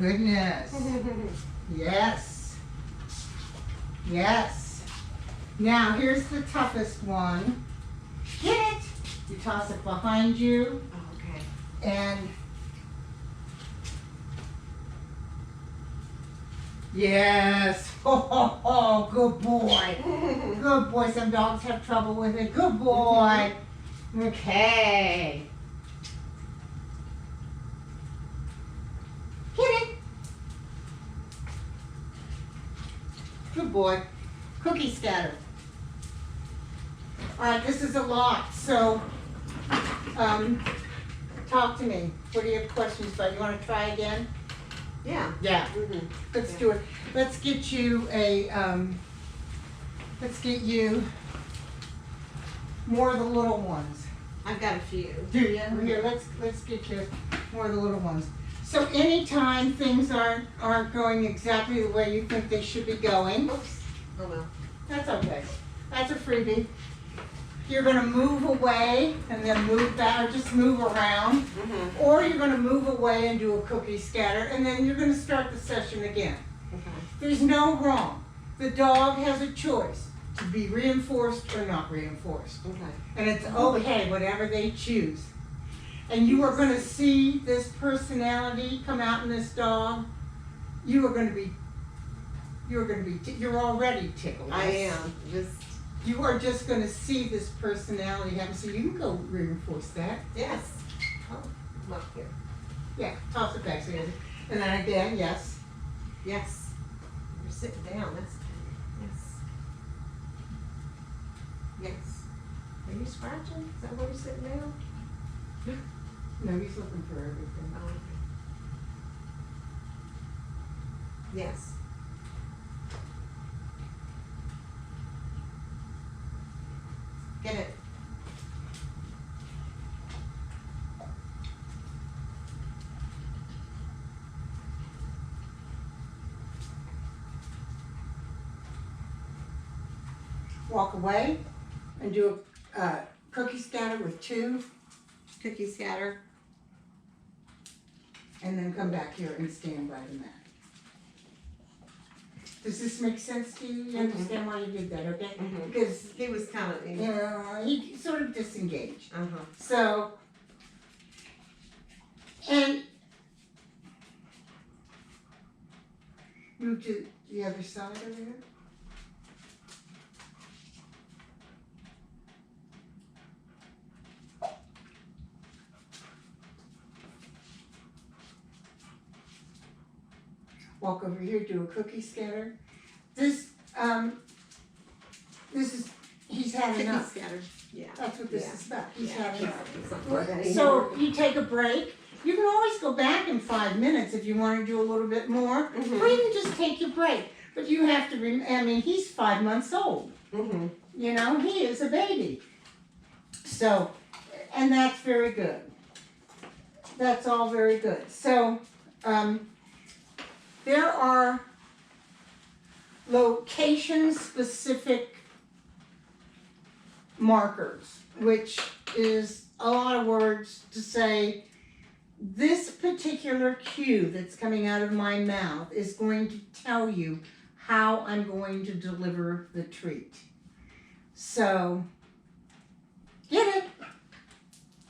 goodness. Yes. Yes. Now, here's the toughest one. Get it! You toss it behind you. Oh, okay. And yes. Oh, good boy. Good boy. Some dogs have trouble with it. Good boy. Okay. Get it. Good boy. Cookie scatter. All right, this is a lot, so talk to me. What do you have questions about? You want to try again? Yeah. Yeah. Let's do it. Let's get you more of the little ones. I've got a few. Do you? Here, let's get you more of the little ones. So anytime things aren't going exactly the way you think they should be going, Oops. Oh well. that's okay. That's a freebie. You're going to move away and then move back, or just move around. Or you're going to move away and do a cookie scatter, and then you're going to start the session again. Okay. There's no wrong. The dog has a choice to be reinforced or not reinforced. Okay. And it's okay, whatever they choose. And you are going to see this personality come out in this dog. You're already tickled. I am. You are just going to see this personality happen. So you can go reinforce that. Yes. Oh, look here. Yeah, toss it back. So and then again, yes. Yes. You're sitting down. That's yes. Yes. Are you scratching? Is that why you're sitting down? No, he's looking for everything. Oh, okay. Yes. Get it. Walk away and do a cookie scatter with 2, Cookie scatter. and then come back here and stand by the mat. Does this make sense to you? You understand why you did that, okay? Because He was kind of. he sort of disengaged. Uh-huh. So, and move to the other side over here. Walk over here, do a cookie scatter. This is, he's had Cookie enough. scatter. Yeah. That's what this is about. He's had enough. It's not like that anymore. So you take a break. You can always go back in 5 minutes if you want to do a little bit more, or even just take your break. But you have to, he's 5 months old. You know, he is a baby. So, and that's very good. That's all very good. So, there are location-specific markers, which is a lot of words to say this particular cue that's coming out of my mouth is going to tell you how I'm going to deliver the treat. So, get it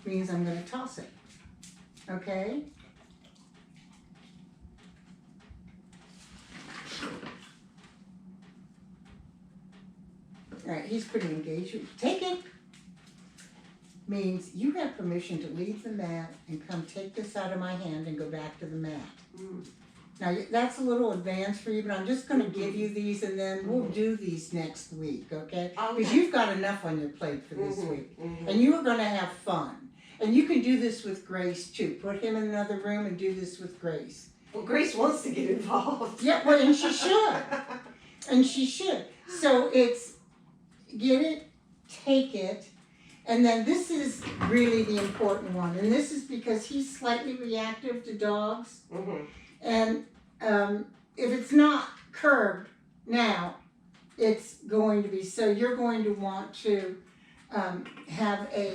means I'm going to toss it, okay? All right, he's pretty engaged. Take it means you have permission to leave the mat and come take this out of my hand and go back to the mat. Now, that's a little advanced for you, but I'm just going to give you these, and then we'll do these next week, okay? Because you've got enough on your plate for this week, and you are going to have fun. And you can do this with Grace, too. Put him in another room and do this with Grace. Well, Grace wants to get involved. Yeah, well, and she should. And she should. So it's get it, take it, and then this is really the important one. And this is because he's slightly reactive to dogs. And if it's not curbed now, it's going to be. So you're going to want to have a,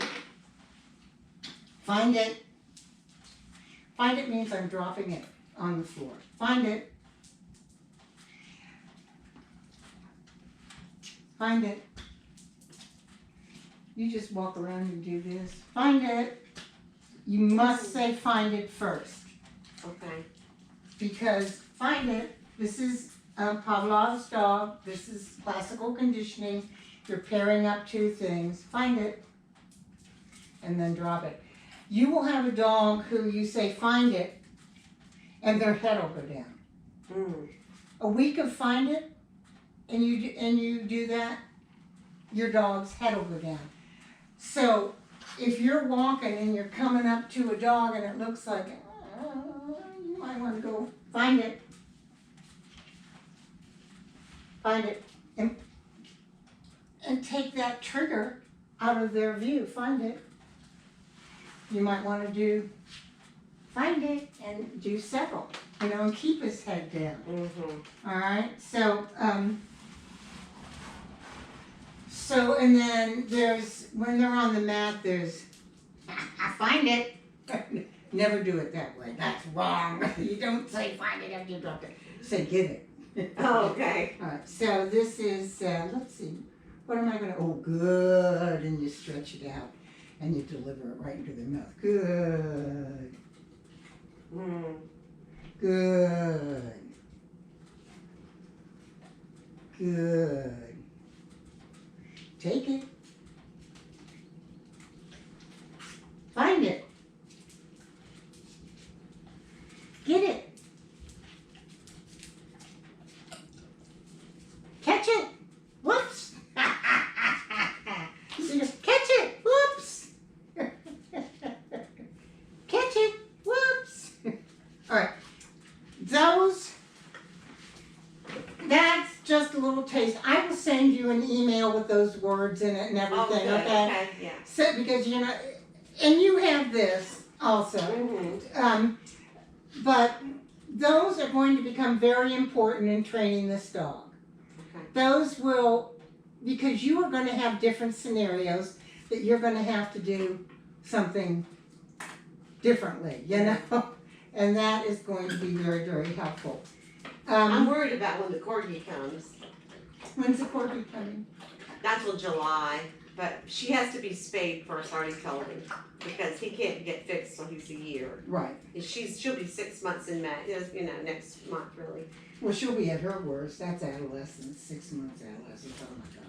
find it. Find it means I'm dropping it on the floor. Find it. Find it. You just walk around and do this. Find it. You must say find it first. Okay. Because find it, this is Pavlov's dog, this is classical conditioning. You're pairing up two things. Find it. And then drop it. You will have a dog who you say find it, and their head will go down. A week of find it, and you do that, your dog's head will go down. So if you're walking and you're coming up to a dog and it looks like, you might want to go find it. Find it. And take that trigger out of their view. Find it. You might want to do find it and do several, and keep his head down. All right. So, and then there's, when they're on the mat, there's, I find it. Never do it that way. That's wrong. You don't say find it after you drop it. Say get it. Oh, okay. All right. So this is, let's see. What am I going to, oh, good. And you stretch it out. And you deliver it right into their mouth. Good. Good. Good. Take it. Find it. Get it. Catch it. Whoops. So you just catch it. Whoops. Catch it. Whoops. All right. That's just a little taste. I will send you an email with those words in it and everything, Oh, good. Okay, yeah. So, because, and you have this also. But those are going to become very important in training this dog. Okay. Those will, because you are going to have different scenarios that you're going to have to do something differently, and that is going to be very, very helpful. I'm worried about when the corgi comes. When's the corgi coming? Not till July, but she has to be spayed first, I already told him, because he can't get fixed till he's a year. Right. And she'll be 6 months in May, next month really. Well, she'll be at her worst. That's adolescence, 6 months adolescence. Oh my God.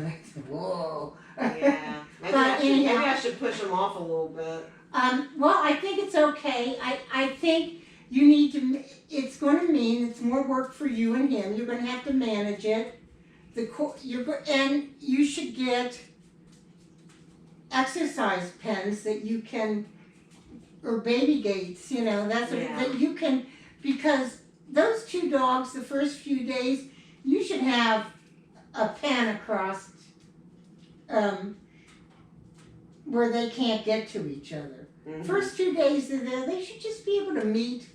That's, whoa. Yeah. Maybe I should push him off a little bit. Well, I think it's okay. I think you need to, it's going to mean it's more work for you and him. You're going to have to manage it. And you should get exercise pens that you can, or baby gates, that you can, because those two dogs, the first few days, you should have a pen across where they can't get to each other. First 2 days they're there, they should just be able to meet,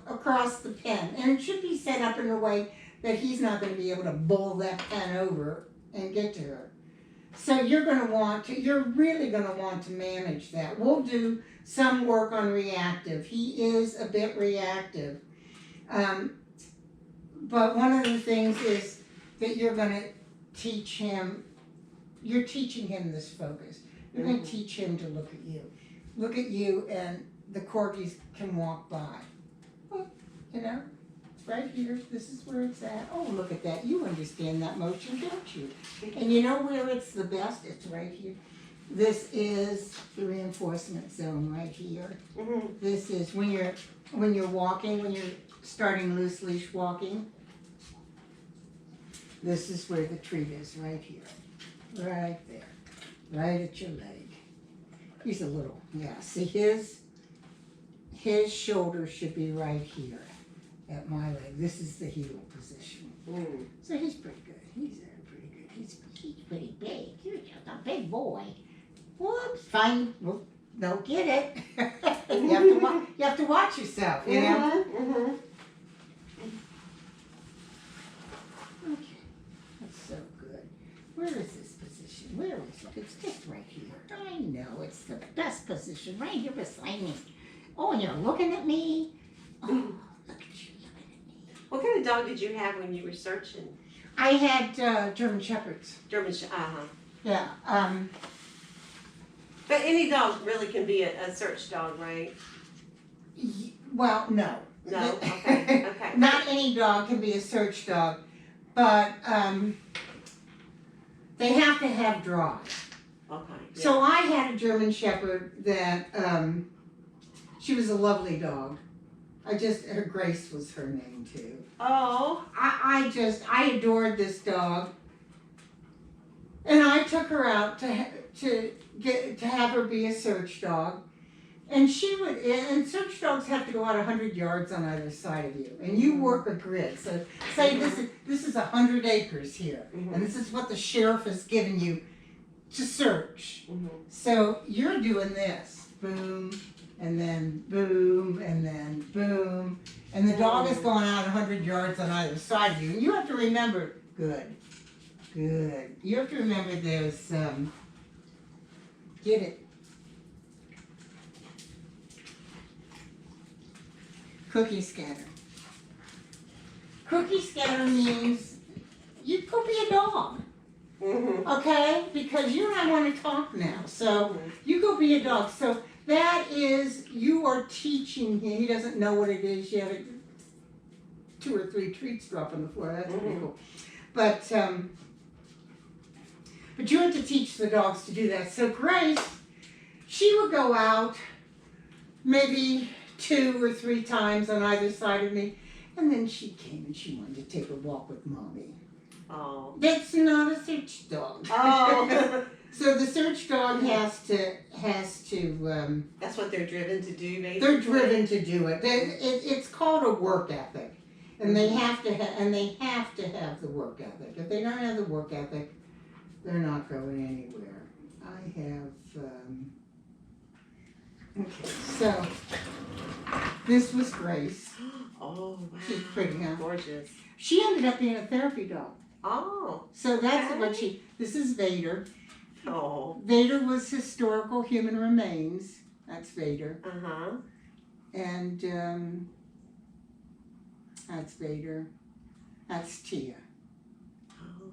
across the pen. And it should be set up in a way that he's not going to be able to bowl that pen over and get to her. So you're really going to want to manage that. We'll do some work on reactive. He is a bit reactive. But one of the things is that you're going to teach him, you're teaching him this focus. You're going to teach him to look at you. Look at you, and the corgis can walk by. It's right here. This is where it's at. Oh, look at that. You understand that motion, don't you? And you know where it's the best? It's right here. This is the reinforcement zone right here. This is when you're walking, when you're starting loose leash walking. This is where the treat is, right here. Right there. Right at your leg. He's a little, see his shoulder should be right here at my leg. This is the heel position. So he's pretty good. He's pretty good. He's pretty big. You're just a big boy. Whoops. Fine. Well, no, get it. You have to watch yourself, Okay. That's so good. Where is this position? Where is it? It's just right here. I know. It's the best position. Right here beside me. Oh, you're looking at me. Oh, look at you looking at me. What kind of dog did you have when you were searching? I had German Shepherds. Yeah. But any dog really can be a search dog, right? Well, no. No? Okay, okay. Not any dog can be a search dog, but they have to have drive. Okay. Yeah. So I had a German Shepherd that, she was a lovely dog. Her Grace was her name too. Oh. I adored this dog. And I took her out to have her be a search dog. And and search dogs have to go out 100 yards on either side of you. And you work a grid. So say this is 100 acres here. Mm-hmm. And this is what the sheriff has given you to search. Mm-hmm. So you're doing this. Boom, and then boom, and then boom. And the dog is going out 100 yards on either side of you. And you have to remember, good. You have to remember there's, get it. Cookie scatter. Cookie scatter means you could be a dog. Mm-hmm. Okay? Because you and I want to talk now. So you go be a dog. So that is, you are teaching him. He doesn't know what it is yet. 2 or 3 treats drop on the floor. That's pretty cool. But you have to teach the dogs to do that. So Grace, she would go out maybe 2 or 3 times on either side of me. And then she came and she wanted to take a walk with Mommy. Oh. That's not a search dog. Oh. So the search dog has to. That's what they're driven to do, basically. They're driven to do it. It's called a work ethic, and they have to have the work ethic. If they don't have the work ethic, they're not going anywhere. I have. Okay, so this was Grace. Oh, wow. She's pretty, huh? Gorgeous. She ended up being a therapy dog. Oh. So that's Okay. what this is Vader. Oh. Vader was historical human remains. That's Vader. Uh-huh. And that's Vader. That's Tia. Oh.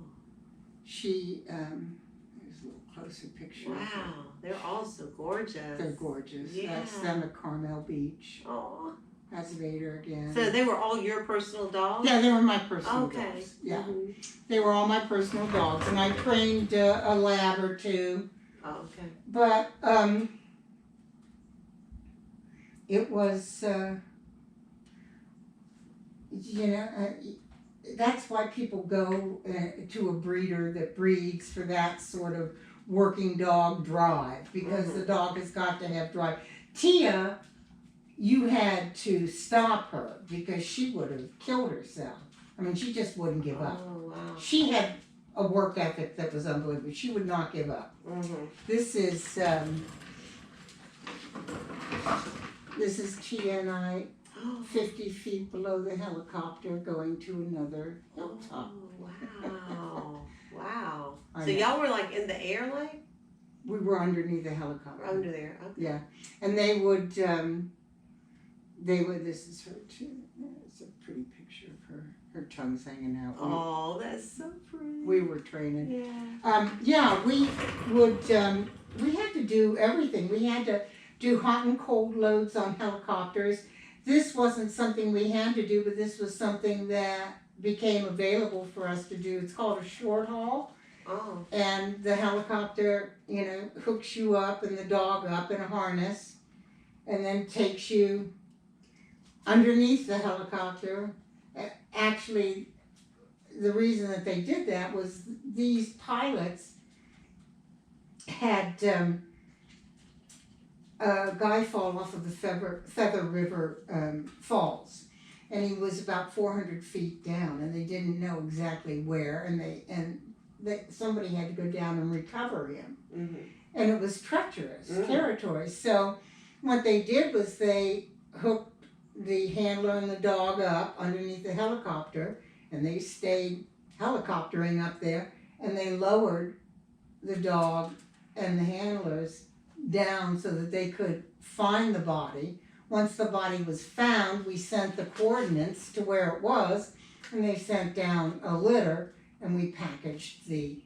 She, there's a little closer picture. Wow. They're all so gorgeous. They're gorgeous. Yeah. That's them at Carmel Beach. Oh. That's Vader again. So they were all your personal dogs? Yeah, they were my personal Okay. dogs. Yeah. Mm-hmm. They were all my personal dogs. And I trained a lab or 2. Oh, okay. But it was, that's why people go to a breeder that breeds for that sort of working dog drive, because the dog has got to have drive. Tia, you had to stop her because she would have killed herself. I mean, she just wouldn't give up. Oh, wow. She had a work ethic that was unbelievable. She would not give up. Mm-hmm. This is Tia and I, 50 feet below the helicopter, going to another hilltop. Oh, wow. Wow. I So know. y'all were like in the air, like? We were underneath the helicopter. Under there. Okay. Yeah, and they would. This is her too. It's a pretty picture of her. Her tongue's hanging out. Oh, that's so pretty. We were training. Yeah. We would. We had to do everything. We had to do hot and cold loads on helicopters. This wasn't something we had to do, but this was something that became available for us to do. It's called a short haul. Oh. And the helicopter, hooks you up and the dog up in a harness, and then takes you underneath the helicopter. Actually, the reason that they did that was these pilots had a guy fall off of the Feather River Falls, and he was about 400 feet down, and they didn't know exactly where, and somebody had to go down and recover him. Mm-hmm. And it was treacherous territory. So what they did was they hooked the handler and the dog up underneath the helicopter, and they stayed helicoptering up there, and they lowered the dog and the handlers down so that they could find the body once the body was found, we sent the coordinates to where it was, and they sent down a litter, and we packaged the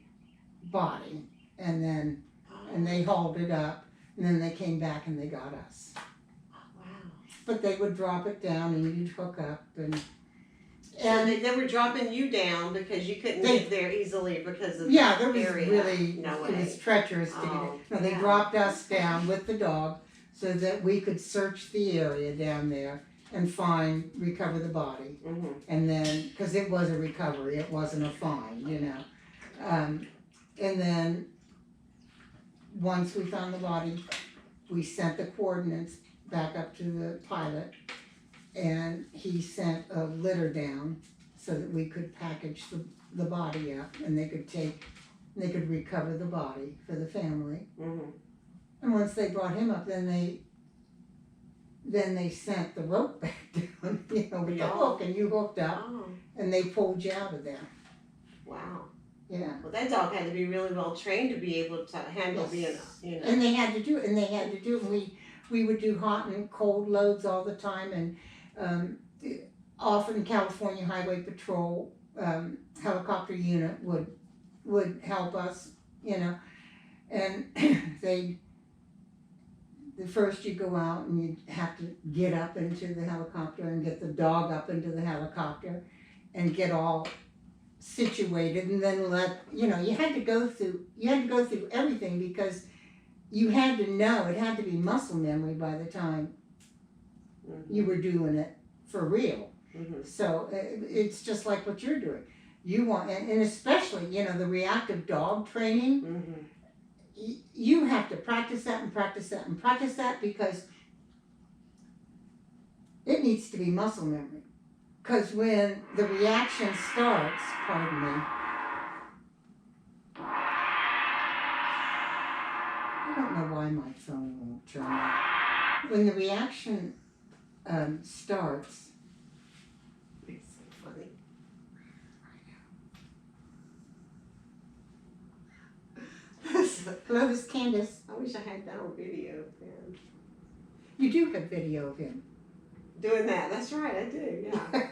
body, and then, and they hauled it up, and then they came back and they got us. Wow. But they would drop it down and you'd hook up and So they were dropping you down because you couldn't They- get there easily because of yeah, the there was area. really, No it was way. treacherous to get Oh, it. No, they yeah. dropped us down with the dog so that we could search the area down there and recover the body. Mm-hmm. And then, cause it was a recovery, it wasn't a find, you know. And then, once we found the body, we sent the coordinates back up to the pilot, and he sent a litter down so that we could package the body up, and they could recover the body for the family. Mm-hmm. And once they brought him up, then they sent the rope back down, you know, with the Yeah. hook, and you hooked up, Oh, and they pulled you out of there. wow. Yeah. Well, that dog had to be really well trained to be able to handle Yes. being, you know. And they had to do it, and we would do hot and cold loads all the time, and often California Highway Patrol helicopter unit would help us, you know, and first you go out and you have to get up into the helicopter and get the dog up into the helicopter and get all situated, and then you had to go through everything because you had to know, it had to be muscle memory by the time Mm-hmm. you were doing it for real. Mm-hmm. So it's just like what you're doing. You want, and especially, you know, the reactive dog training, Mm-hmm. you have to practice that and practice that and practice that because it needs to be muscle memory. Because when the reaction starts, pardon me, I don't know why my phone won't turn on. When the reaction starts, It's so funny. hello, this is Candace. I wish I had that on video, man. You do have video of him. Doing that, that's right, I do, yeah.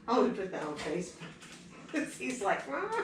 I would put that on Facebook. He's like,